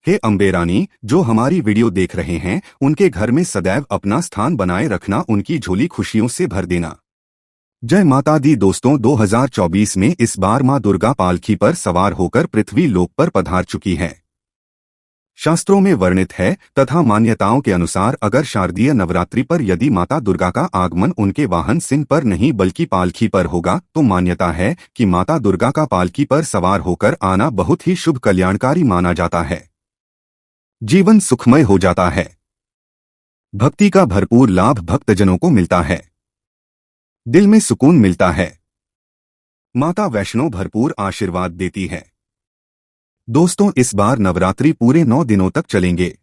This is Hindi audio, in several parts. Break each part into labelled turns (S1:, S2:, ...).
S1: हे अम्बे रानी, जो हमारी वीडियो देख रहे हैं उनके घर में सदैव अपना स्थान बनाए रखना, उनकी झोली खुशियों से भर देना। जय माता दी। दोस्तों, 2024 में इस बार मां दुर्गा पालकी पर सवार होकर पृथ्वी लोक पर पधार चुकी है। शास्त्रों में वर्णित है तथा मान्यताओं के अनुसार अगर शारदीय नवरात्रि पर यदि माता दुर्गा का आगमन उनके वाहन सिंह पर नहीं बल्कि पालकी पर होगा तो मान्यता है कि माता दुर्गा का पालकी पर सवार होकर आना बहुत ही शुभ कल्याणकारी माना जाता है। जीवन सुखमय हो जाता है। भक्ति का भरपूर लाभ भक्तजनों को मिलता है। दिल में सुकून मिलता है। माता वैष्णो भरपूर आशीर्वाद देती है। दोस्तों, इस बार नवरात्रि पूरे 9 दिनों तक चलेंगे,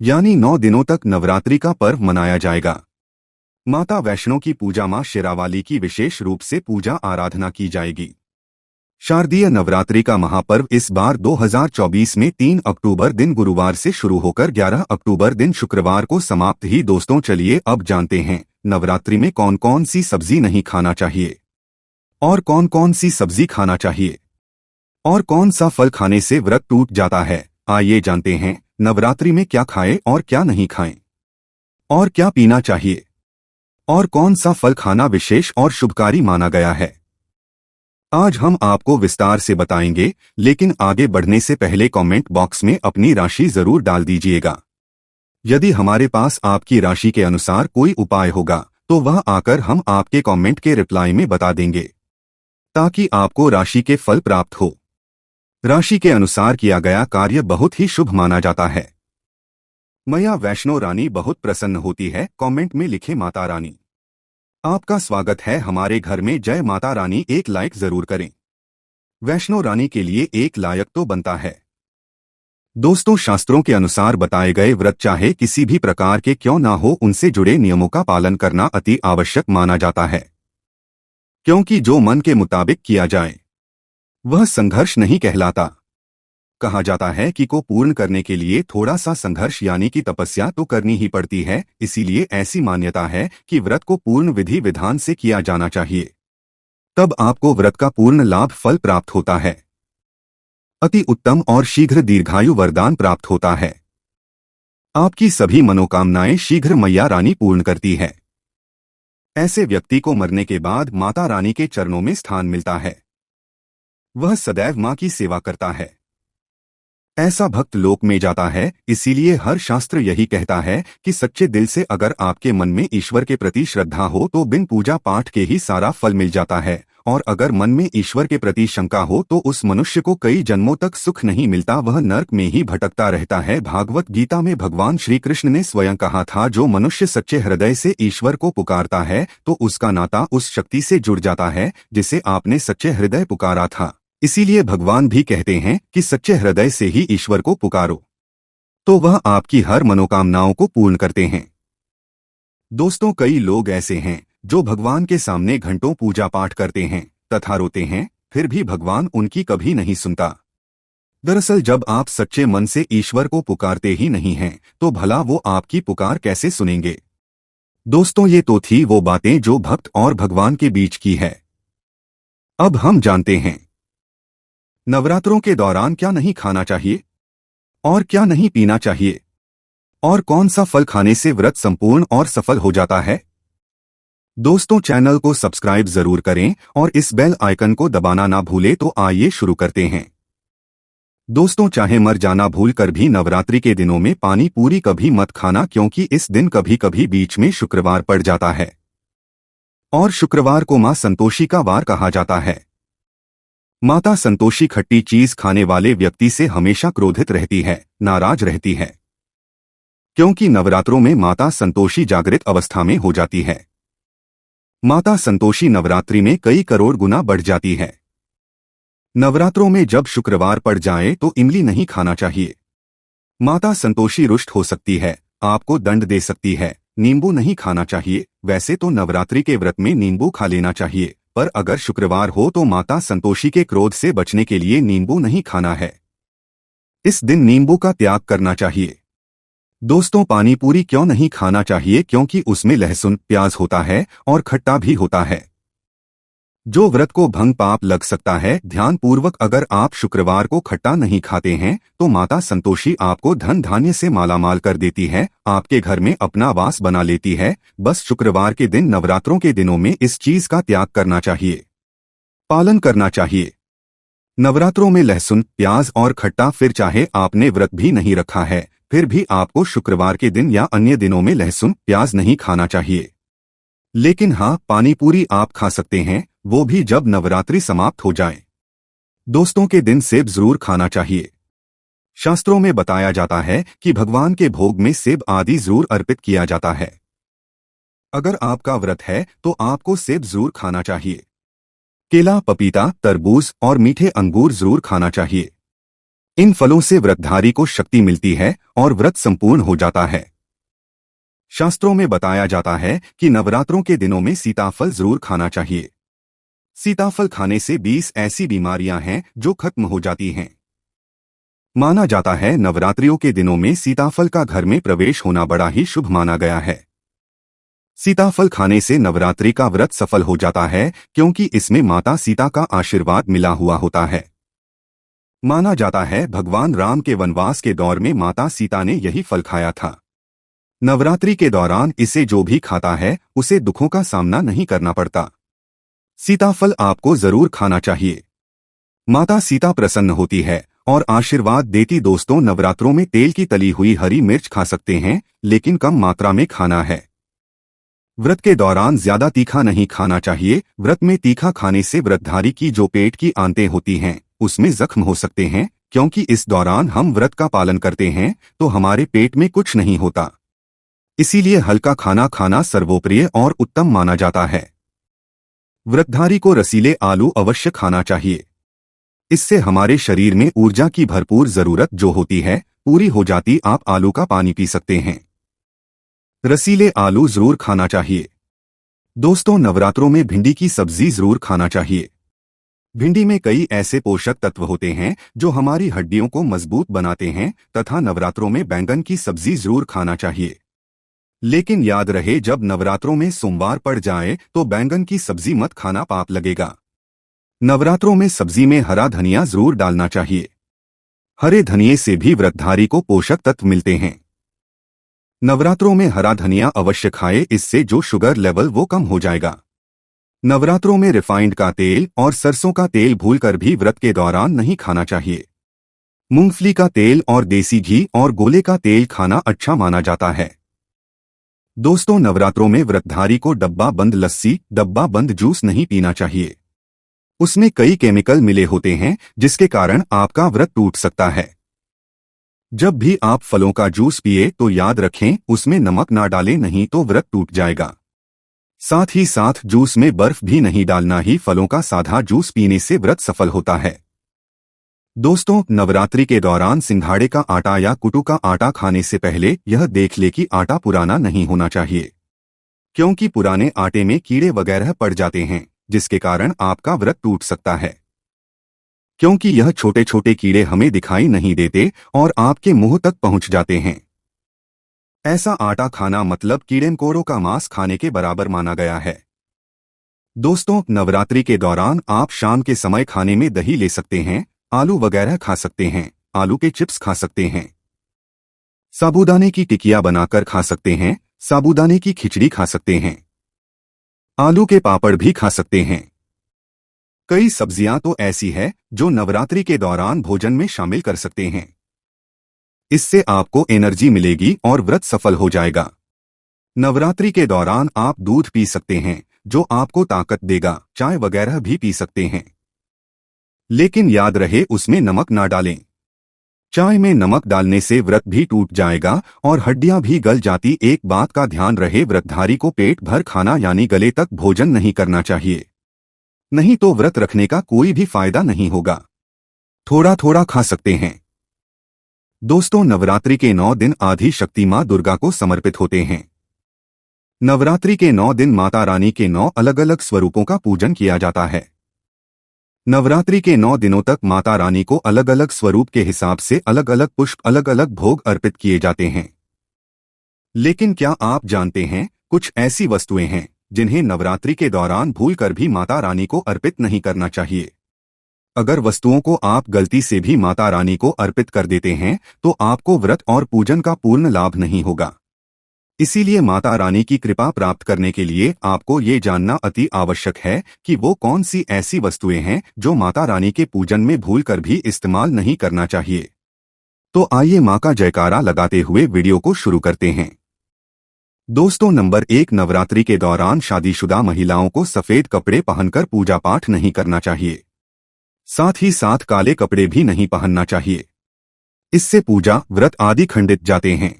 S1: यानी 9 दिनों तक नवरात्रि का पर्व मनाया जाएगा। माता वैष्णो की पूजा मां शेरावाली की विशेष रूप से पूजा आराधना की जाएगी। शारदीय नवरात्रि का महापर्व इस बार 2024 में 3 अक्टूबर दिन गुरुवार से शुरू होकर 11 अक्टूबर दिन शुक्रवार को समाप्त ही। दोस्तों, चलिए अब जानते हैं नवरात्रि में कौन कौन सी सब्जी नहीं खाना चाहिए और कौन कौन सी सब्जी खाना चाहिए और कौन सा फल खाने से व्रत टूट जाता है। आइए जानते हैं नवरात्रि में क्या खाएं और क्या नहीं खाएं और क्या पीना चाहिए और कौन सा फल खाना विशेष और शुभकारी माना गया है। आज हम आपको विस्तार से बताएंगे, लेकिन आगे बढ़ने से पहले कमेंट बॉक्स में अपनी राशि जरूर डाल दीजिएगा। यदि हमारे पास आपकी राशि के अनुसार कोई उपाय होगा तो वह आकर हम आपके कमेंट के रिप्लाई में बता देंगे, ताकि आपको राशि के फल प्राप्त हो। राशि के अनुसार किया गया कार्य बहुत ही शुभ माना जाता है। मैया वैष्णो रानी बहुत प्रसन्न होती है। कमेंट में लिखे माता रानी, आपका स्वागत है हमारे घर में। जय माता रानी। एक लाइक जरूर करें। वैष्णो रानी के लिए एक लायक तो बनता है। दोस्तों, शास्त्रों के अनुसार बताए गए व्रत चाहे किसी भी प्रकार के क्यों ना हो, उनसे जुड़े नियमों का पालन करना अति आवश्यक माना जाता है, क्योंकि जो मन के मुताबिक किया जाए वह संघर्ष नहीं कहलाता। कहा जाता है कि को पूर्ण करने के लिए थोड़ा सा संघर्ष यानी कि तपस्या तो करनी ही पड़ती है। इसीलिए ऐसी मान्यता है कि व्रत को पूर्ण विधि विधान से किया जाना चाहिए, तब आपको व्रत का पूर्ण लाभ फल प्राप्त होता है। अति उत्तम और शीघ्र दीर्घायु वरदान प्राप्त होता है। आपकी सभी मनोकामनाएं शीघ्र मैया रानी पूर्ण करती है। ऐसे व्यक्ति को मरने के बाद माता रानी के चरणों में स्थान मिलता है। वह सदैव मां की सेवा करता है। ऐसा भक्त लोक में जाता है। इसीलिए हर शास्त्र यही कहता है कि सच्चे दिल से अगर आपके मन में ईश्वर के प्रति श्रद्धा हो तो बिन पूजा पाठ के ही सारा फल मिल जाता है, और अगर मन में ईश्वर के प्रति शंका हो तो उस मनुष्य को कई जन्मों तक सुख नहीं मिलता, वह नरक में ही भटकता रहता है। भागवत गीता में भगवान श्री कृष्ण ने स्वयं कहा था, जो मनुष्य सच्चे हृदय से ईश्वर को पुकारता है तो उसका नाता उस शक्ति से जुड़ जाता है जिसे आपने सच्चे हृदय पुकारा था। इसीलिए भगवान भी कहते हैं कि सच्चे हृदय से ही ईश्वर को पुकारो तो वह आपकी हर मनोकामनाओं को पूर्ण करते हैं। दोस्तों, कई लोग ऐसे हैं जो भगवान के सामने घंटों पूजा पाठ करते हैं तथा रोते हैं, फिर भी भगवान उनकी कभी नहीं सुनता। दरअसल जब आप सच्चे मन से ईश्वर को पुकारते ही नहीं हैं तो भला वो आपकी पुकार कैसे सुनेंगे। दोस्तों, ये तो थी वो बातें जो भक्त और भगवान के बीच की है। अब हम जानते हैं नवरात्रों के दौरान क्या नहीं खाना चाहिए और क्या नहीं पीना चाहिए और कौन सा फल खाने से व्रत संपूर्ण और सफल हो जाता है। दोस्तों, चैनल को सब्सक्राइब जरूर करें और इस बेल आइकन को दबाना ना भूलें। तो आइए शुरू करते हैं। दोस्तों, चाहे मर जाना भूल कर भी नवरात्रि के दिनों में पानी पूरी कभी मत खाना, क्योंकि इस दिन कभी कभी बीच में शुक्रवार पड़ जाता है और शुक्रवार को मां संतोषी का वार कहा जाता है। माता संतोषी खट्टी चीज खाने वाले व्यक्ति से हमेशा क्रोधित रहती है, नाराज रहती है, क्योंकि नवरात्रों में माता संतोषी जागृत अवस्था में हो जाती है। माता संतोषी नवरात्रि में कई करोड़ गुना बढ़ जाती है। नवरात्रों में जब शुक्रवार पड़ जाए तो इमली नहीं खाना चाहिए। माता संतोषी रुष्ट हो सकती है, आपको दंड दे सकती है। नींबू नहीं खाना चाहिए। वैसे तो नवरात्रि के व्रत में नींबू खा लेना चाहिए, पर अगर शुक्रवार हो तो माता संतोषी के क्रोध से बचने के लिए नींबू नहीं खाना है। इस दिन नींबू का त्याग करना चाहिए। दोस्तों, पानी पूरी क्यों नहीं खाना चाहिए, क्योंकि उसमें लहसुन प्याज होता है और खट्टा भी होता है। जो व्रत को भंग पाप लग सकता है। ध्यानपूर्वक अगर आप शुक्रवार को खट्टा नहीं खाते हैं तो माता संतोषी आपको धन धान्य से मालामाल कर देती है, आपके घर में अपना वास बना लेती है। बस शुक्रवार के दिन नवरात्रों के दिनों में इस चीज का त्याग करना चाहिए, पालन करना चाहिए। नवरात्रों में लहसुन, प्याज और खट्टा, फिर चाहे आपने व्रत भी नहीं रखा है फिर भी आपको शुक्रवार के दिन या अन्य दिनों में लहसुन प्याज नहीं खाना चाहिए। लेकिन हाँ, पानी पूरी आप खा सकते हैं, वो भी जब नवरात्रि समाप्त हो जाए। दोस्तों के दिन सेब जरूर खाना चाहिए। शास्त्रों में बताया जाता है कि भगवान के भोग में सेब आदि जरूर अर्पित किया जाता है। अगर आपका व्रत है तो आपको सेब जरूर खाना चाहिए। केला, पपीता, तरबूज और मीठे अंगूर जरूर खाना चाहिए। इन फलों से व्रतधारी को शक्ति मिलती है और व्रत संपूर्ण हो जाता है। शास्त्रों में बताया जाता है कि नवरात्रों के दिनों में सीताफल जरूर खाना चाहिए। सीताफल खाने से 20 ऐसी बीमारियां हैं जो खत्म हो जाती हैं। माना जाता है नवरात्रियों के दिनों में सीताफल का घर में प्रवेश होना बड़ा ही शुभ माना गया है। सीताफल खाने से नवरात्रि का व्रत सफल हो जाता है क्योंकि इसमें माता सीता का आशीर्वाद मिला हुआ होता है। माना जाता है भगवान राम के वनवास के दौर में माता सीता ने यही फल खाया था। नवरात्रि के दौरान इसे जो भी खाता है उसे दुखों का सामना नहीं करना पड़ता। सीताफल आपको जरूर खाना चाहिए। माता सीता प्रसन्न होती है और आशीर्वाद देती। दोस्तों, नवरात्रों में तेल की तली हुई हरी मिर्च खा सकते हैं, लेकिन कम मात्रा में खाना है। व्रत के दौरान ज्यादा तीखा नहीं खाना चाहिए। व्रत में तीखा खाने से व्रतधारी की जो पेट की आंतें होती हैं उसमें जख्म हो सकते हैं। क्योंकि इस दौरान हम व्रत का पालन करते हैं तो हमारे पेट में कुछ नहीं होता, इसीलिए हल्का खाना खाना सर्वोप्रिय और उत्तम माना जाता है। व्रतधारी को रसीले आलू अवश्य खाना चाहिए। इससे हमारे शरीर में ऊर्जा की भरपूर जरूरत जो होती है पूरी हो जाती। आप आलू का पानी पी सकते हैं। रसीले आलू जरूर खाना चाहिए। दोस्तों, नवरात्रों में भिंडी की सब्जी जरूर खाना चाहिए। भिंडी में कई ऐसे पोषक तत्व होते हैं जो हमारी हड्डियों को मजबूत बनाते हैं तथा नवरात्रों में बैंगन की सब्जी जरूर खाना चाहिए। लेकिन याद रहे, जब नवरात्रों में सोमवार पड़ जाए तो बैंगन की सब्जी मत खाना, पाप लगेगा। नवरात्रों में सब्जी में हरा धनिया जरूर डालना चाहिए। हरे धनिये से भी व्रतधारी को पोषक तत्व मिलते हैं। नवरात्रों में हरा धनिया अवश्य खाए, इससे जो शुगर लेवल वो कम हो जाएगा। नवरात्रों में रिफाइंड का तेल और सरसों का तेल भूलकर भी व्रत के दौरान नहीं खाना चाहिए। मूंगफली का तेल और देसी घी और गोले का तेल खाना अच्छा माना जाता है। दोस्तों, नवरात्रों में व्रतधारी को डब्बा बंद लस्सी, डब्बा बंद जूस नहीं पीना चाहिए। उसमें कई केमिकल मिले होते हैं जिसके कारण आपका व्रत टूट सकता है। जब भी आप फलों का जूस पिए तो याद रखें उसमें नमक ना डालें, नहीं तो व्रत टूट जाएगा। साथ ही साथ जूस में बर्फ भी नहीं डालना ही फलों का सादा जूस पीने से व्रत सफल होता है। दोस्तों, नवरात्रि के दौरान सिंघाड़े का आटा या कुटू का आटा खाने से पहले यह देख ले कि आटा पुराना नहीं होना चाहिए, क्योंकि पुराने आटे में कीड़े वगैरह पड़ जाते हैं जिसके कारण आपका व्रत टूट सकता है। क्योंकि यह छोटे छोटे कीड़े हमें दिखाई नहीं देते और आपके मुंह तक पहुंच जाते हैं। ऐसा आटा खाना मतलब कीड़े मकोड़ों का मांस खाने के बराबर माना गया है। दोस्तों, नवरात्रि के दौरान आप शाम के समय खाने में दही ले सकते हैं, आलू वगैरह खा सकते हैं, आलू के चिप्स खा सकते हैं, साबूदाने की टिकिया बनाकर खा सकते हैं, साबूदाने की खिचड़ी खा सकते हैं, आलू के पापड़ भी खा सकते हैं। कई सब्जियां तो ऐसी है जो नवरात्रि के दौरान भोजन में शामिल कर सकते हैं। इससे आपको एनर्जी मिलेगी और व्रत सफल हो जाएगा। नवरात्रि के दौरान आप दूध पी सकते हैं जो आपको ताकत देगा, चाय वगैरह भी पी सकते हैं। लेकिन याद रहे उसमें नमक ना डालें। चाय में नमक डालने से व्रत भी टूट जाएगा और हड्डियां भी गल जाती। एक बात का ध्यान रहे, व्रतधारी को पेट भर खाना यानी गले तक भोजन नहीं करना चाहिए, नहीं तो व्रत रखने का कोई भी फायदा नहीं होगा। थोड़ा थोड़ा खा सकते हैं। दोस्तों, नवरात्रि के 9 दिन आदि शक्ति मां दुर्गा को समर्पित होते हैं। नवरात्रि के 9 दिन माता रानी के 9 अलग अलग स्वरूपों का पूजन किया जाता है। नवरात्रि के 9 दिनों तक माता रानी को अलग अलग स्वरूप के हिसाब से अलग अलग पुष्प, अलग अलग भोग अर्पित किए जाते हैं। लेकिन क्या आप जानते हैं, कुछ ऐसी वस्तुएं हैं जिन्हें नवरात्रि के दौरान भूलकर भी माता रानी को अर्पित नहीं करना चाहिए। अगर वस्तुओं को आप गलती से भी माता रानी को अर्पित कर देते हैं तो आपको व्रत और पूजन का पूर्ण लाभ नहीं होगा। इसीलिए माता रानी की कृपा प्राप्त करने के लिए आपको ये जानना अति आवश्यक है कि वो कौन सी ऐसी वस्तुएं हैं जो माता रानी के पूजन में भूलकर भी इस्तेमाल नहीं करना चाहिए। तो आइए मां का जयकारा लगाते हुए वीडियो को शुरू करते हैं। दोस्तों, नंबर 1, नवरात्रि के दौरान शादीशुदा महिलाओं को सफेद कपड़े पहनकर पूजा पाठ नहीं करना चाहिए। साथ ही साथ काले कपड़े भी नहीं पहनना चाहिए। इससे पूजा व्रत आदि खंडित जाते हैं।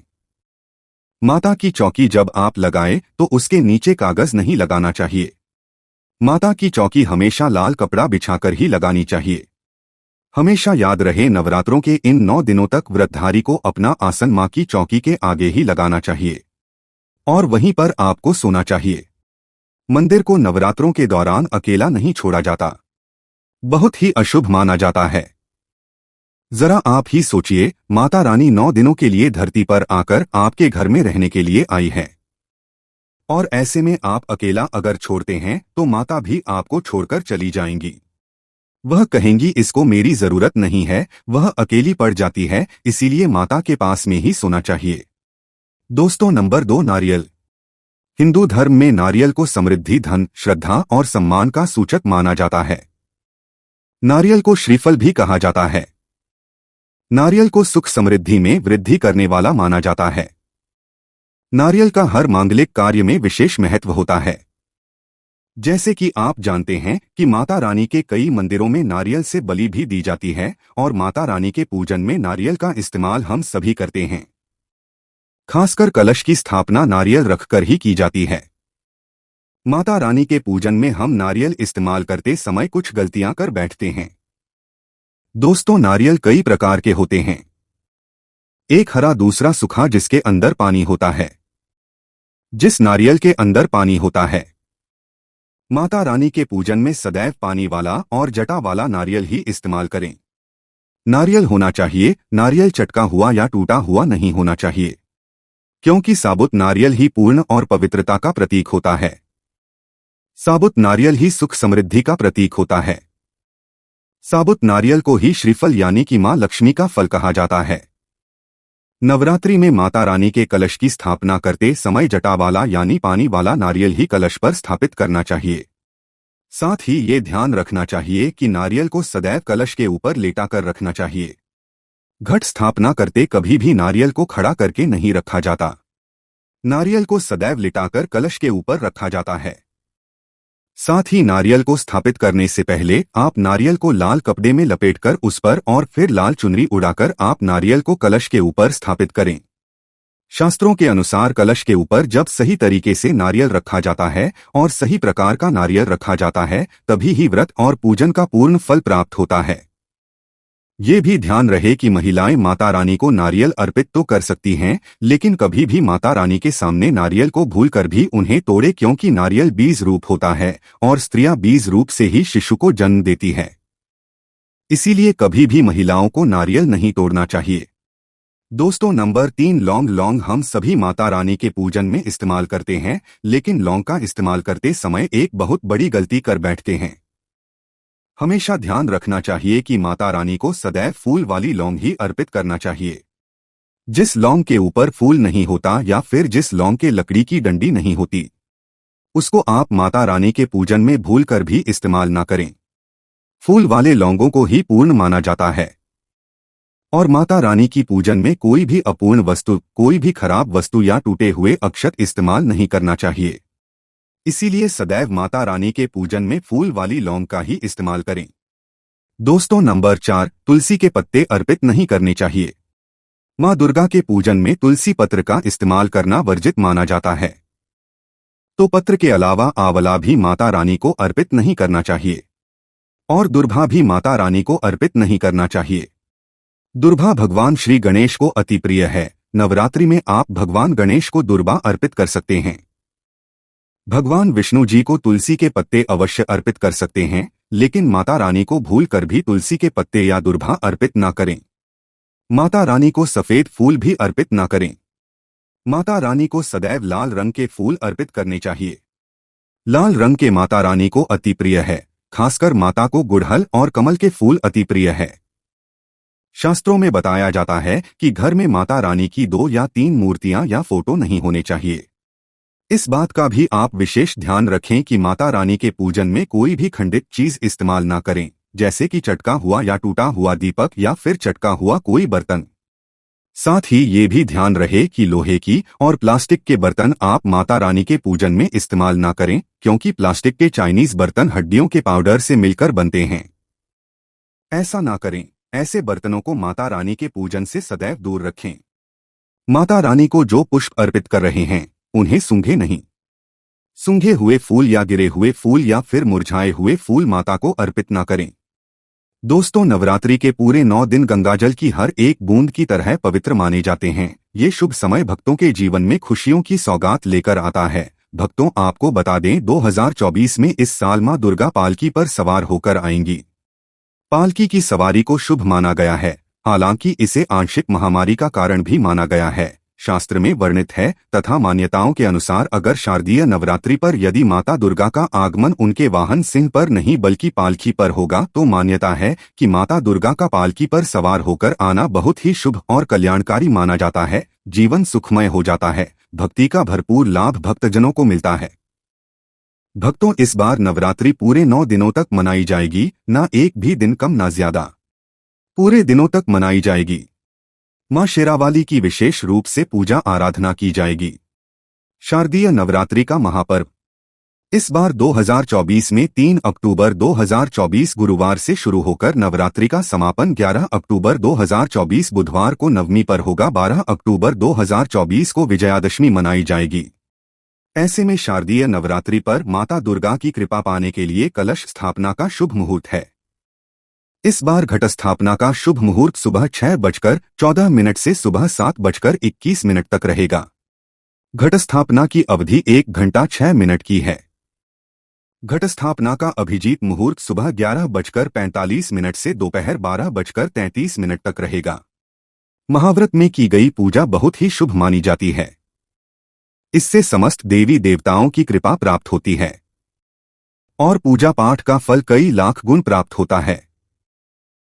S1: माता की चौकी जब आप लगाएं तो उसके नीचे कागज नहीं लगाना चाहिए। माता की चौकी हमेशा लाल कपड़ा बिछाकर ही लगानी चाहिए। हमेशा याद रहे, नवरात्रों के इन 9 दिनों तक व्रतधारी को अपना आसन मां की चौकी के आगे ही लगाना चाहिए और वहीं पर आपको सोना चाहिए। मंदिर को नवरात्रों के दौरान अकेला नहीं छोड़ा जाता, बहुत ही अशुभ माना जाता है। जरा आप ही सोचिए, माता रानी 9 दिनों के लिए धरती पर आकर आपके घर में रहने के लिए आई है और ऐसे में आप अकेला अगर छोड़ते हैं तो माता भी आपको छोड़कर चली जाएंगी। वह कहेंगी इसको मेरी जरूरत नहीं है, वह अकेली पड़ जाती है, इसीलिए माता के पास में ही सोना चाहिए। दोस्तों, नंबर 2, नारियल। हिंदू धर्म में नारियल को समृद्धि, धन, श्रद्धा और सम्मान का सूचक माना जाता है। नारियल को श्रीफल भी कहा जाता है। नारियल को सुख समृद्धि में वृद्धि करने वाला माना जाता है। नारियल का हर मांगलिक कार्य में विशेष महत्व होता है। जैसे कि आप जानते हैं कि माता रानी के कई मंदिरों में नारियल से बलि भी दी जाती है और माता रानी के पूजन में नारियल का इस्तेमाल हम सभी करते हैं। खासकर कलश की स्थापना नारियल रखकर ही की जाती है। माता रानी के पूजन में हम नारियल इस्तेमाल करते समय कुछ गलतियां कर बैठते हैं। दोस्तों, नारियल कई प्रकार के होते हैं। एक हरा, दूसरा सूखा जिसके अंदर पानी होता है। जिस नारियल के अंदर पानी होता है, माता रानी के पूजन में सदैव पानी वाला और जटा वाला नारियल ही इस्तेमाल करें। नारियल होना चाहिए, नारियल चटका हुआ या टूटा हुआ नहीं होना चाहिए, क्योंकि साबुत नारियल ही पूर्ण और पवित्रता का प्रतीक होता है। साबुत नारियल ही सुख समृद्धि का प्रतीक होता है। साबुत नारियल को ही श्रीफल यानी कि मां लक्ष्मी का फल कहा जाता है। नवरात्रि में माता रानी के कलश की स्थापना करते समय जटा वाला यानी पानी वाला नारियल ही कलश पर स्थापित करना चाहिए। साथ ही ये ध्यान रखना चाहिए कि नारियल को सदैव कलश के ऊपर लेटा कर रखना चाहिए। घट स्थापना करते कभी भी नारियल को खड़ा करके नहीं रखा जाता। नारियल को सदैव लिटाकर कलश के ऊपर रखा जाता है। साथ ही नारियल को स्थापित करने से पहले आप नारियल को लाल कपड़े में लपेटकर उस पर और फिर लाल चुनरी उड़ाकर आप नारियल को कलश के ऊपर स्थापित करें। शास्त्रों के अनुसार कलश के ऊपर जब सही तरीके से नारियल रखा जाता है और सही प्रकार का नारियल रखा जाता है तभी ही व्रत और पूजन का पूर्ण फल प्राप्त होता है। ये भी ध्यान रहे कि महिलाएं माता रानी को नारियल अर्पित तो कर सकती हैं, लेकिन कभी भी माता रानी के सामने नारियल को भूलकर भी उन्हें तोड़े, क्योंकि नारियल बीज रूप होता है और स्त्रियां बीज रूप से ही शिशु को जन्म देती है। इसीलिए कभी भी महिलाओं को नारियल नहीं तोड़ना चाहिए। दोस्तों, नंबर 3, लौंग। लौंग हम सभी माता रानी के पूजन में इस्तेमाल करते हैं, लेकिन लौंग का इस्तेमाल करते समय एक बहुत बड़ी गलती कर बैठते हैं। हमेशा ध्यान रखना चाहिए कि माता रानी को सदैव फूल वाली लौंग ही अर्पित करना चाहिए। जिस लौंग के ऊपर फूल नहीं होता या फिर जिस लौंग के लकड़ी की डंडी नहीं होती, उसको आप माता रानी के पूजन में भूलकर भी इस्तेमाल ना करें। फूल वाले लौंगों को ही पूर्ण माना जाता है और माता रानी की पूजन में कोई भी अपूर्ण वस्तु, कोई भी खराब वस्तु या टूटे हुए अक्षत इस्तेमाल नहीं करना चाहिए। इसीलिए सदैव माता रानी के पूजन में फूल वाली लौंग का ही इस्तेमाल करें। दोस्तों, नंबर 4, तुलसी के पत्ते अर्पित नहीं करने चाहिए। मां दुर्गा के पूजन में तुलसी पत्र का इस्तेमाल करना वर्जित माना जाता है। तो पत्र के अलावा आंवला भी माता रानी को अर्पित नहीं करना चाहिए और दुर्भा भी माता रानी को अर्पित नहीं करना चाहिए। दुर्भा भगवान श्री गणेश को अति प्रिय है। नवरात्रि में आप भगवान गणेश को दुर्बा अर्पित कर सकते हैं। भगवान विष्णु जी को तुलसी के पत्ते अवश्य अर्पित कर सकते हैं, लेकिन माता रानी को भूलकर भी तुलसी के पत्ते या दुर्भा अर्पित ना करें। माता रानी को सफेद फूल भी अर्पित ना करें। माता रानी को सदैव लाल रंग के फूल अर्पित करने चाहिए। लाल रंग के माता रानी को अति प्रिय है। खासकर माता को गुड़हल और कमल के फूल अति प्रिय है। शास्त्रों में बताया जाता है कि घर में माता रानी की 2 या 3 मूर्तियां या फोटो नहीं होने चाहिए। इस बात का भी आप विशेष ध्यान रखें कि माता रानी के पूजन में कोई भी खंडित चीज इस्तेमाल ना करें, जैसे कि चटका हुआ या टूटा हुआ दीपक या फिर चटका हुआ कोई बर्तन। साथ ही ये भी ध्यान रहे कि लोहे की और प्लास्टिक के बर्तन आप माता रानी के पूजन में इस्तेमाल ना करें, क्योंकि प्लास्टिक के चाइनीज बर्तन हड्डियों के पाउडर से मिलकर बनते हैं। ऐसा ना करें। ऐसे बर्तनों को माता रानी के पूजन से सदैव दूर रखें। माता रानी को जो पुष्प अर्पित कर रहे हैं उन्हें सूंघे नहीं। सूंघे हुए फूल या गिरे हुए फूल या फिर मुरझाए हुए फूल माता को अर्पित ना करें। दोस्तों, नवरात्रि के पूरे 9 दिन गंगाजल की हर एक बूंद की तरह पवित्र माने जाते हैं। ये शुभ समय भक्तों के जीवन में खुशियों की सौगात लेकर आता है। भक्तों, आपको बता दें 2024 में इस साल मां दुर्गा पालकी पर सवार होकर आएंगी। पालकी की सवारी को शुभ माना गया है, हालांकि इसे आंशिक महामारी का कारण भी माना गया है। शास्त्र में वर्णित है तथा मान्यताओं के अनुसार अगर शारदीय नवरात्रि पर यदि माता दुर्गा का आगमन उनके वाहन सिंह पर नहीं बल्कि पालकी पर होगा तो मान्यता है कि माता दुर्गा का पालकी पर सवार होकर आना बहुत ही शुभ और कल्याणकारी माना जाता है। जीवन सुखमय हो जाता है। भक्ति का भरपूर लाभ भक्तजनों को मिलता है। भक्तों, इस बार नवरात्रि पूरे 9 दिनों तक मनाई जाएगी, ना एक भी दिन कम ना ज्यादा। पूरे दिनों तक मनाई जाएगी। मां शेरावाली की विशेष रूप से पूजा आराधना की जाएगी। शारदीय नवरात्रि का महापर्व इस बार 2024 में 3 अक्टूबर 2024 गुरुवार से शुरू होकर नवरात्रि का समापन 11 अक्टूबर 2024 बुधवार को नवमी पर होगा। 12 अक्टूबर 2024 को विजयादशमी मनाई जाएगी। ऐसे में शारदीय नवरात्रि पर माता दुर्गा की कृपा पाने के लिए कलश स्थापना का शुभ मुहूर्त है। इस बार घट स्थापना का शुभ मुहूर्त सुबह 6:14 से सुबह 7:21 तक रहेगा। घट स्थापना की अवधि 1 घंटा 6 मिनट की है। घट स्थापना का अभिजीत मुहूर्त सुबह 11:45 से दोपहर 12:33 तक रहेगा। महाव्रत में की गई पूजा बहुत ही शुभ मानी जाती है। इससे समस्त देवी देवताओं की कृपा प्राप्त होती है और पूजा पाठ का फल कई लाख गुण प्राप्त होता है।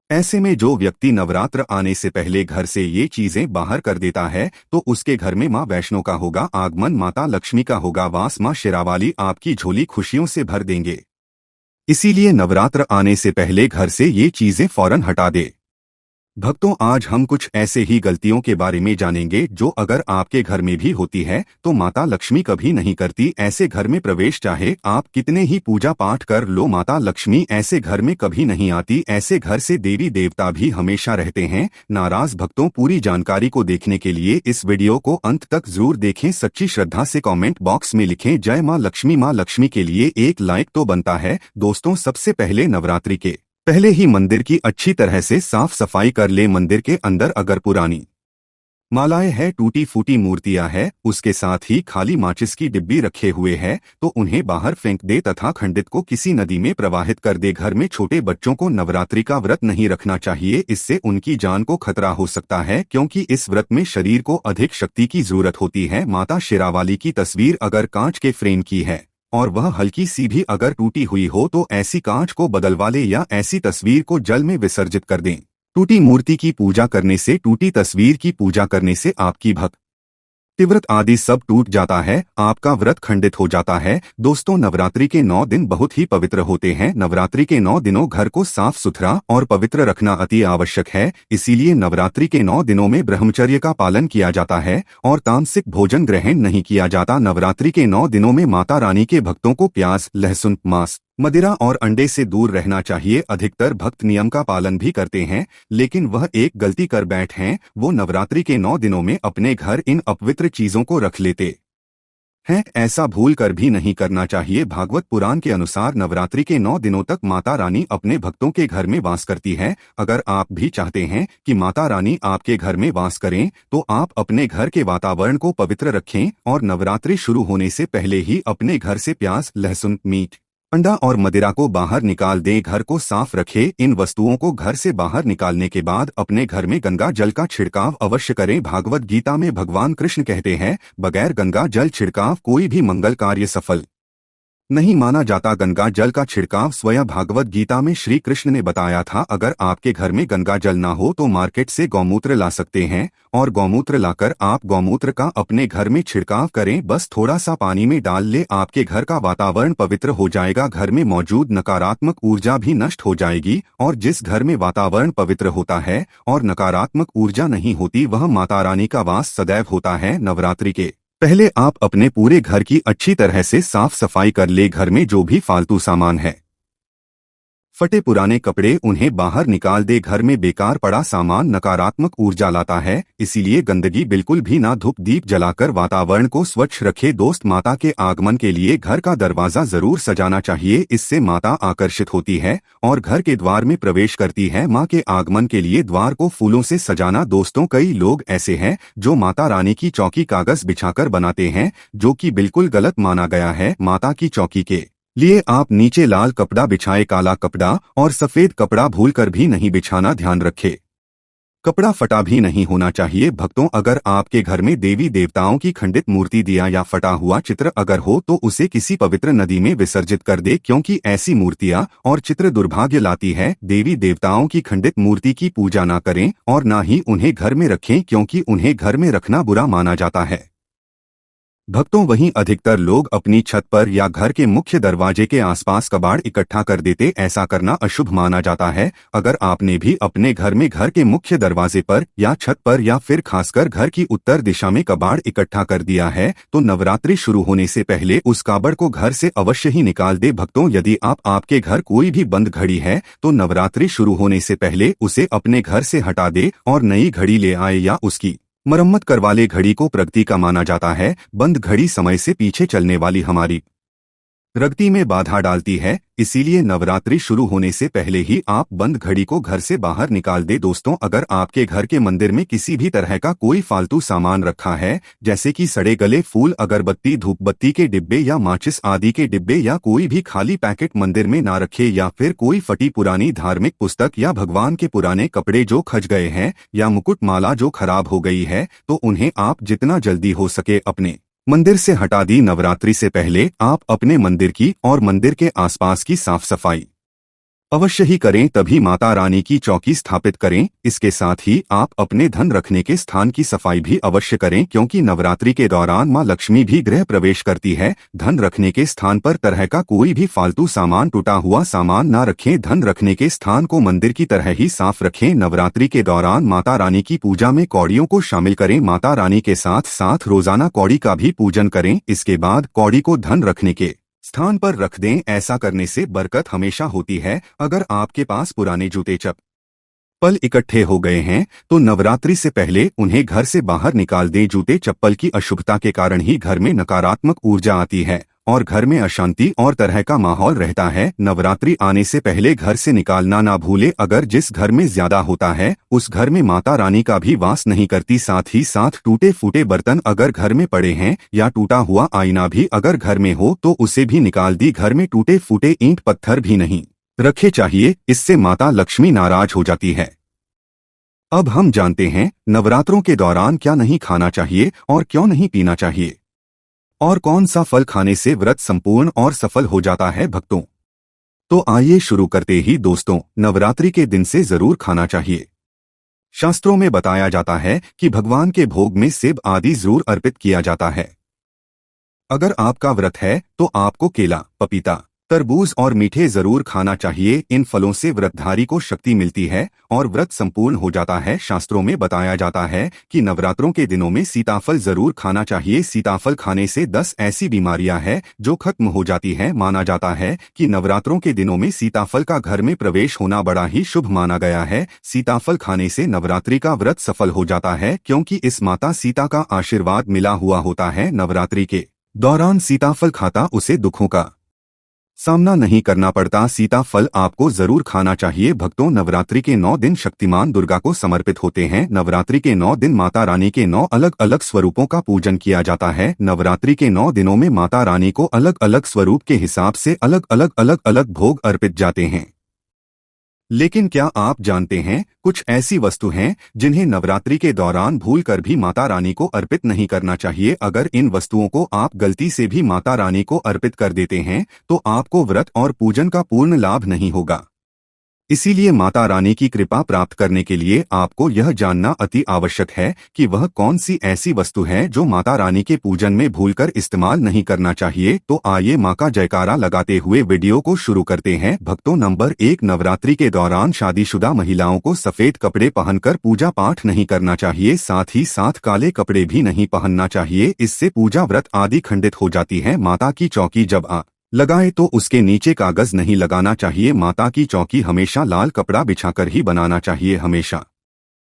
S1: ऐसे में जो व्यक्ति नवरात्र आने से पहले घर से ये चीजें बाहर कर देता है तो उसके घर में मां वैष्णो का होगा आगमन, माता लक्ष्मी का होगा वास, मां शेरावाली आपकी झोली खुशियों से भर देंगे। इसीलिए नवरात्र आने से पहले घर से ये चीजें फौरन हटा दे। भक्तों, आज हम कुछ ऐसे ही गलतियों के बारे में जानेंगे जो अगर आपके घर में भी होती है तो माता लक्ष्मी कभी नहीं करती ऐसे घर में प्रवेश। चाहे आप कितने ही पूजा पाठ कर लो, माता लक्ष्मी ऐसे घर में कभी नहीं आती। ऐसे घर से देवी देवता भी हमेशा रहते हैं नाराज। भक्तों, पूरी जानकारी को देखने के लिए इस वीडियो को अंत तक जरूर देखें। सच्ची श्रद्धा से कमेंट बॉक्स में लिखें जय मां लक्ष्मी। मां लक्ष्मी के लिए एक लाइक तो बनता है। दोस्तों, सबसे पहले नवरात्रि के पहले ही मंदिर की अच्छी तरह से साफ सफाई कर ले। मंदिर के अंदर अगर पुरानी मालाएं है, टूटी फूटी मूर्तियां है, उसके साथ ही खाली माचिस की डिब्बी रखे हुए है तो उन्हें बाहर फेंक दे तथा खंडित को किसी नदी में प्रवाहित कर दे। घर में छोटे बच्चों को नवरात्रि का व्रत नहीं रखना चाहिए, इससे उनकी जान को खतरा हो सकता है क्योंकि इस व्रत में शरीर को अधिक शक्ति की जरूरत होती है। माता शेरावाली की तस्वीर अगर कांच के फ्रेम की है और वह हल्की सी भी अगर टूटी हुई हो तो ऐसी कांच को बदलवा ले या ऐसी तस्वीर को जल में विसर्जित कर दें। टूटी मूर्ति की पूजा करने से, टूटी तस्वीर की पूजा करने से आपकी भक्ति व्रत आदि सब टूट जाता है, आपका व्रत खंडित हो जाता है। दोस्तों, नवरात्रि के 9 दिन बहुत ही पवित्र होते हैं। नवरात्रि के 9 दिनों घर को साफ सुथरा और पवित्र रखना अति आवश्यक है। इसीलिए नवरात्रि के 9 दिनों में ब्रह्मचर्य का पालन किया जाता है और तामसिक भोजन ग्रहण नहीं किया जाता। नवरात्रि के 9 दिनों में माता रानी के भक्तों को प्याज, लहसुन, मांस, मदिरा और अंडे से दूर रहना चाहिए। अधिकतर भक्त नियम का पालन भी करते हैं, लेकिन वह एक गलती कर बैठे हैं, वो नवरात्रि के 9 दिनों में अपने घर इन अपवित्र चीजों को रख लेते हैं। ऐसा भूल कर भी नहीं करना चाहिए। भागवत पुराण के अनुसार नवरात्रि के 9 दिनों तक माता रानी अपने भक्तों के घर में वास करती है। अगर आप भी चाहते हैं कि माता रानी आपके घर में वास करें तो आप अपने घर के वातावरण को पवित्र रखें और नवरात्रि शुरू होने से पहले ही अपने घर से प्याज, लहसुन, मीट, अंडा और मदिरा को बाहर निकाल दें। घर को साफ रखें। इन वस्तुओं को घर से बाहर निकालने के बाद अपने घर में गंगा जल का छिड़काव अवश्य करें। भागवत गीता में भगवान कृष्ण कहते हैं, बगैर गंगा जल छिड़काव कोई भी मंगल कार्य सफल नहीं माना जाता। गंगा जल का छिड़काव स्वयं भागवत गीता में श्री कृष्ण ने बताया था। अगर आपके घर में गंगा जल ना हो तो मार्केट से गौमूत्र ला सकते हैं और गौमूत्र लाकर आप गौमूत्र का अपने घर में छिड़काव करें। बस थोड़ा सा पानी में डाल ले, आपके घर का वातावरण पवित्र हो जाएगा। घर में मौजूद नकारात्मक ऊर्जा भी नष्ट हो जाएगी और जिस घर में वातावरण पवित्र होता है और नकारात्मक ऊर्जा नहीं होती, वह माता रानी का वास सदैव होता है। नवरात्रि के पहले आप अपने पूरे घर की अच्छी तरह से साफ सफाई कर ले। घर में जो भी फालतू सामान है, फटे पुराने कपड़े, उन्हें बाहर निकाल दे। घर में बेकार पड़ा सामान नकारात्मक ऊर्जा लाता है, इसीलिए गंदगी बिल्कुल भी ना। धूप दीप जलाकर वातावरण को स्वच्छ रखे। दोस्त, माता के आगमन के लिए घर का दरवाजा जरूर सजाना चाहिए, इससे माता आकर्षित होती है और घर के द्वार में प्रवेश करती है। माँ के आगमन के लिए द्वार को फूलों से सजाना। दोस्तों, कई लोग ऐसे हैं जो माता रानी की चौकी कागज बिछाकर बनाते हैं, जो कि बिल्कुल गलत माना गया है। माता की चौकी के लिए आप नीचे लाल कपड़ा बिछाए, काला कपड़ा और सफेद कपड़ा भूलकर भी नहीं बिछाना, ध्यान रखे। कपड़ा फटा भी नहीं होना चाहिए। भक्तों, अगर आपके घर में देवी देवताओं की खंडित मूर्ति, दिया या फटा हुआ चित्र अगर हो तो उसे किसी पवित्र नदी में विसर्जित कर दे, क्योंकि ऐसी मूर्तियां और चित्र दुर्भाग्य लाती है। देवी देवताओं की खंडित मूर्ति की पूजा ना करें और ना ही उन्हें घर में रखें, क्योंकि उन्हें घर में रखना बुरा माना जाता है। भक्तों, वहीं अधिकतर लोग अपनी छत पर या घर के मुख्य दरवाजे के आसपास कबाड़ इकट्ठा कर देते। ऐसा करना अशुभ माना जाता है। अगर आपने भी अपने घर में घर के मुख्य दरवाजे पर या छत पर या फिर खासकर घर की उत्तर दिशा में कबाड़ इकट्ठा कर दिया है तो नवरात्रि शुरू होने से पहले उस कबाड़ को घर से अवश्य ही निकाल दे। भक्तों, यदि आपके घर कोई भी बंद घड़ी है तो नवरात्रि शुरू होने से पहले उसे अपने घर से हटा दे और नई घड़ी ले आए या उसकी मरम्मत करवा ले। घड़ी को प्रगति का माना जाता है। बंद घड़ी समय से पीछे चलने वाली हमारी प्रगति में बाधा डालती है, इसीलिए नवरात्रि शुरू होने से पहले ही आप बंद घड़ी को घर से बाहर निकाल दे। दोस्तों, अगर आपके घर के मंदिर में किसी भी तरह का कोई फालतू सामान रखा है, जैसे कि सड़े गले फूल, अगरबत्ती, धूपबत्ती के डिब्बे या माचिस आदि के डिब्बे, या कोई भी खाली पैकेट मंदिर में ना रखे, या फिर कोई फटी पुरानी धार्मिक पुस्तक या भगवान के पुराने कपड़े जो खज गए हैं या मुकुट माला जो खराब हो गई है, तो उन्हें आप जितना जल्दी हो सके अपने मंदिर से हटा दी। नवरात्रि से पहले आप अपने मंदिर की और मंदिर के आसपास की साफ सफाई अवश्य ही करें, तभी माता रानी की चौकी स्थापित करें। इसके साथ ही आप अपने धन रखने के स्थान की सफाई भी अवश्य करें, क्योंकि नवरात्रि के दौरान मां लक्ष्मी भी गृह प्रवेश करती है। धन रखने के स्थान पर तरह का कोई भी फालतू सामान, टूटा हुआ सामान ना रखें। धन रखने के स्थान को मंदिर की तरह ही साफ रखें। नवरात्रि के दौरान माता रानी की पूजा में कौड़ियों को शामिल करें। माता रानी के साथ साथ रोजाना कौड़ी का भी पूजन करें। इसके बाद कौड़ी को धन रखने के स्थान पर रख दें। ऐसा करने से बरकत हमेशा होती है। अगर आपके पास पुराने जूते चप्पल इकट्ठे हो गए हैं तो नवरात्रि से पहले उन्हें घर से बाहर निकाल दें। जूते चप्पल की अशुभता के कारण ही घर में नकारात्मक ऊर्जा आती है और घर में अशांति और तरह का माहौल रहता है। नवरात्रि आने से पहले घर से निकालना ना भूले। अगर जिस घर में ज्यादा होता है उस घर में माता रानी का भी वास नहीं करती। साथ ही साथ टूटे फूटे बर्तन अगर घर में पड़े हैं या टूटा हुआ आईना भी अगर घर में हो तो उसे भी निकाल दी। घर में टूटे फूटे ईंट पत्थर भी नहीं रखे चाहिए, इससे माता लक्ष्मी नाराज हो जाती है। अब हम जानते हैं नवरात्रों के दौरान क्या नहीं खाना चाहिए और क्यों नहीं पीना चाहिए, और कौन सा फल खाने से व्रत संपूर्ण और सफल हो जाता है। भक्तों, तो आइए शुरू करते ही। दोस्तों, नवरात्रि के दिन से जरूर खाना चाहिए। शास्त्रों में बताया जाता है कि भगवान के भोग में सेब आदि जरूर अर्पित किया जाता है। अगर आपका व्रत है तो आपको केला, पपीता, तरबूज और मीठे जरूर खाना चाहिए। इन फलों से व्रतधारी को शक्ति मिलती है और व्रत संपूर्ण हो जाता है। शास्त्रों में बताया जाता है कि नवरात्रों के दिनों में सीताफल जरूर खाना चाहिए। सीताफल खाने से 10 ऐसी बीमारियां हैं जो खत्म हो जाती हैं। माना जाता है कि नवरात्रों के दिनों में सीताफल का घर में प्रवेश होना बड़ा ही शुभ माना गया है। सीताफल खाने से नवरात्रि का व्रत सफल हो जाता है, क्योंकि इस माता सीता का आशीर्वाद मिला हुआ होता है। नवरात्रि के दौरान सीताफल खाता उसे दुखों का सामना नहीं करना पड़ता। सीताफल आपको जरूर खाना चाहिए। भक्तों, नवरात्रि के 9 दिन शक्तिमान दुर्गा को समर्पित होते हैं। नवरात्रि के 9 दिन माता रानी के 9 अलग अलग स्वरूपों का पूजन किया जाता है। नवरात्रि के 9 दिनों में माता रानी को अलग अलग स्वरूप के हिसाब से अलग अलग भोग अर्पित जाते हैं। लेकिन क्या आप जानते हैं कुछ ऐसी वस्तु हैं जिन्हें नवरात्रि के दौरान भूलकर भी माता रानी को अर्पित नहीं करना चाहिए। अगर इन वस्तुओं को आप गलती से भी माता रानी को अर्पित कर देते हैं तो आपको व्रत और पूजन का पूर्ण लाभ नहीं होगा। इसीलिए माता रानी की कृपा प्राप्त करने के लिए आपको यह जानना अति आवश्यक है कि वह कौन सी ऐसी वस्तु है जो माता रानी के पूजन में भूलकर इस्तेमाल नहीं करना चाहिए। तो आइए माँ का जयकारा लगाते हुए वीडियो को शुरू करते हैं। भक्तों, नंबर 1, नवरात्रि के दौरान शादीशुदा महिलाओं को सफेद कपड़े पहनकर पूजा पाठ नहीं करना चाहिए। साथ ही साथ काले कपड़े भी नहीं पहनना चाहिए, इससे पूजा व्रत आदि खंडित हो जाती है। माता की चौकी जब लगाए तो उसके नीचे कागज नहीं लगाना चाहिए। माता की चौकी हमेशा लाल कपड़ा बिछाकर ही बनाना चाहिए। हमेशा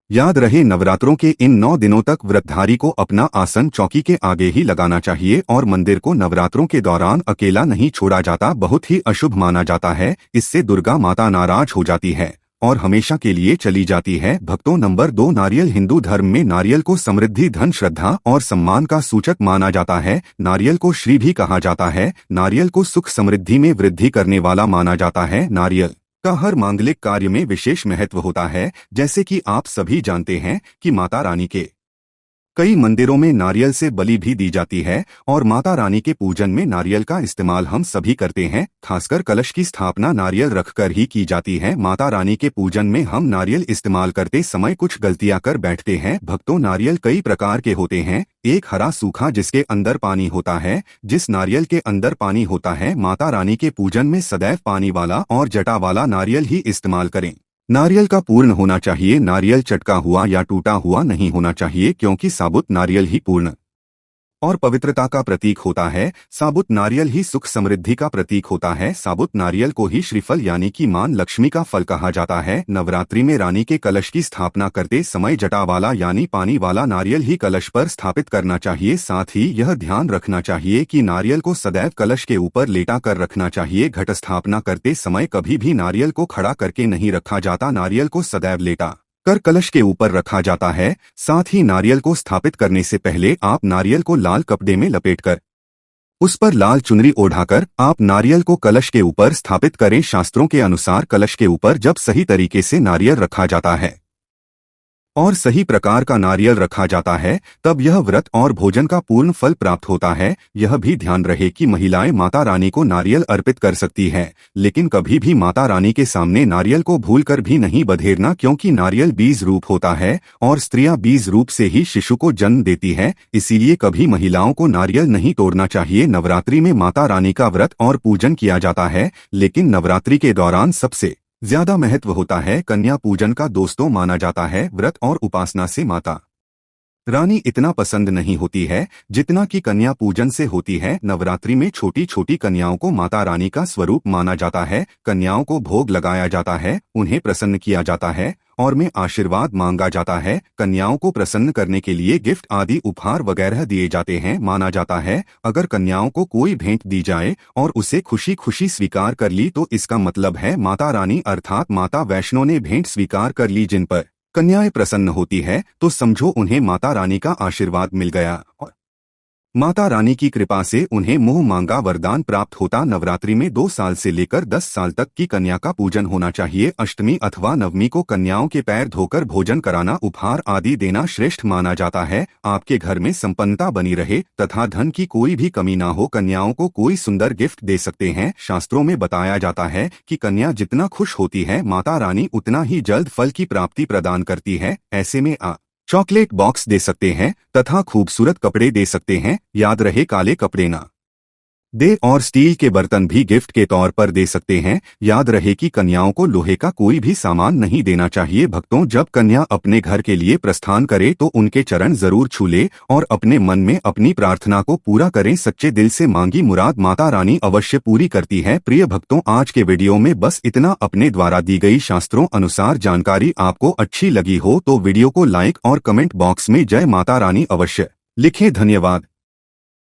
S1: याद रहे, नवरात्रों के इन 9 दिनों तक व्रतधारी को अपना आसन चौकी के आगे ही लगाना चाहिए और मंदिर को नवरात्रों के दौरान अकेला नहीं छोड़ा जाता, बहुत ही अशुभ माना जाता है। इससे दुर्गा माता नाराज हो जाती है और हमेशा के लिए चली जाती है। भक्तों, नंबर 2, नारियल। हिंदू धर्म में नारियल को समृद्धि, धन, श्रद्धा और सम्मान का सूचक माना जाता है। नारियल को श्री भी कहा जाता है। नारियल को सुख समृद्धि में वृद्धि करने वाला माना जाता है। नारियल का हर मांगलिक कार्य में विशेष महत्व होता है। जैसे कि आप सभी जानते हैं कि माता रानी के कई मंदिरों में नारियल से बलि भी दी जाती है और माता रानी के पूजन में नारियल का इस्तेमाल हम सभी करते हैं। खासकर कलश की स्थापना नारियल रखकर ही की जाती है। माता रानी के पूजन में हम नारियल इस्तेमाल करते समय कुछ गलतियां कर बैठते हैं। भक्तों, नारियल कई प्रकार के होते हैं। एक हरा सूखा जिसके अंदर पानी होता है। जिस नारियल के अंदर पानी होता है, माता रानी के पूजन में सदैव पानी वाला और जटा वाला नारियल ही इस्तेमाल करें। नारियल का पूर्ण होना चाहिए। नारियल चटका हुआ या टूटा हुआ नहीं होना चाहिए, क्योंकि साबुत नारियल ही पूर्ण और पवित्रता का प्रतीक होता है। साबुत नारियल ही सुख समृद्धि का प्रतीक होता है। साबुत नारियल को ही श्रीफल यानी कि मां लक्ष्मी का फल कहा जाता है। नवरात्रि में रानी के कलश की स्थापना करते समय जटा वाला यानी पानी वाला नारियल ही कलश पर स्थापित करना चाहिए। साथ ही यह ध्यान रखना चाहिए कि नारियल को सदैव कलश के ऊपर लेटा कर रखना चाहिए। घट स्थापना करते समय कभी भी नारियल को खड़ा करके नहीं रखा जाता, नारियल को सदैव लेटा कर कलश के ऊपर रखा जाता है। साथ ही नारियल को स्थापित करने से पहले आप नारियल को लाल कपड़े में लपेटकर उस पर लाल चुनरी ओढ़ाकर आप नारियल को कलश के ऊपर स्थापित करें। शास्त्रों के अनुसार कलश के ऊपर जब सही तरीके से नारियल रखा जाता है और सही प्रकार का नारियल रखा जाता है, तब यह व्रत और भोजन का पूर्ण फल प्राप्त होता है। यह भी ध्यान रहे कि महिलाएं माता रानी को नारियल अर्पित कर सकती है, लेकिन कभी भी माता रानी के सामने नारियल को भूलकर भी नहीं बधेरना, क्योंकि नारियल बीज रूप होता है और स्त्रियां बीज रूप से ही शिशु को जन्म देती है। इसीलिए कभी महिलाओं को नारियल नहीं तोड़ना चाहिए। नवरात्रि में माता रानी का व्रत और पूजन किया जाता है, लेकिन नवरात्रि के दौरान सबसे ज्यादा महत्व होता है कन्या पूजन का। दोस्तों, माना जाता है व्रत और उपासना से माता रानी इतना पसंद नहीं होती है जितना कि कन्या पूजन से होती है। नवरात्रि में छोटी छोटी कन्याओं को माता रानी का स्वरूप माना जाता है। कन्याओं को भोग लगाया जाता है, उन्हें प्रसन्न किया जाता है और में आशीर्वाद मांगा जाता है। कन्याओं को प्रसन्न करने के लिए गिफ्ट आदि उपहार वगैरह दिए जाते हैं। माना जाता है अगर कन्याओं को कोई भेंट दी जाए और उसे खुशी खुशी स्वीकार कर ली तो इसका मतलब है माता रानी अर्थात माता वैष्णो ने भेंट स्वीकार कर ली। जिन पर कन्याएं प्रसन्न होती है तो समझो उन्हें माता रानी का आशीर्वाद मिल गया और माता रानी की कृपा से उन्हें मुंह मांगा वरदान प्राप्त होता। नवरात्रि में 2 साल से लेकर 10 साल तक की कन्या का पूजन होना चाहिए। अष्टमी अथवा नवमी को कन्याओं के पैर धोकर भोजन कराना, उपहार आदि देना श्रेष्ठ माना जाता है। आपके घर में संपन्नता बनी रहे तथा धन की कोई भी कमी ना हो, कन्याओं को कोई सुंदर गिफ्ट दे सकते हैं। शास्त्रों में बताया जाता है कि कन्या जितना खुश होती है, माता रानी उतना ही जल्द फल की प्राप्ति प्रदान करती है। ऐसे में चॉकलेट बॉक्स दे सकते हैं तथा खूबसूरत कपड़े दे सकते हैं। याद रहे, काले कपड़े ना दे और स्टील के बर्तन भी गिफ्ट के तौर पर दे सकते हैं। याद रहे कि कन्याओं को लोहे का कोई भी सामान नहीं देना चाहिए। भक्तों, जब कन्या अपने घर के लिए प्रस्थान करे तो उनके चरण जरूर छू ले और अपने मन में अपनी प्रार्थना को पूरा करें। सच्चे दिल से मांगी मुराद माता रानी अवश्य पूरी करती है। प्रिय भक्तों, आज के वीडियो में बस इतना। अपने द्वारा दी गई शास्त्रों अनुसार जानकारी आपको अच्छी लगी हो तो वीडियो को लाइक और कमेंट बॉक्स में जय माता रानी अवश्य लिखें। धन्यवाद।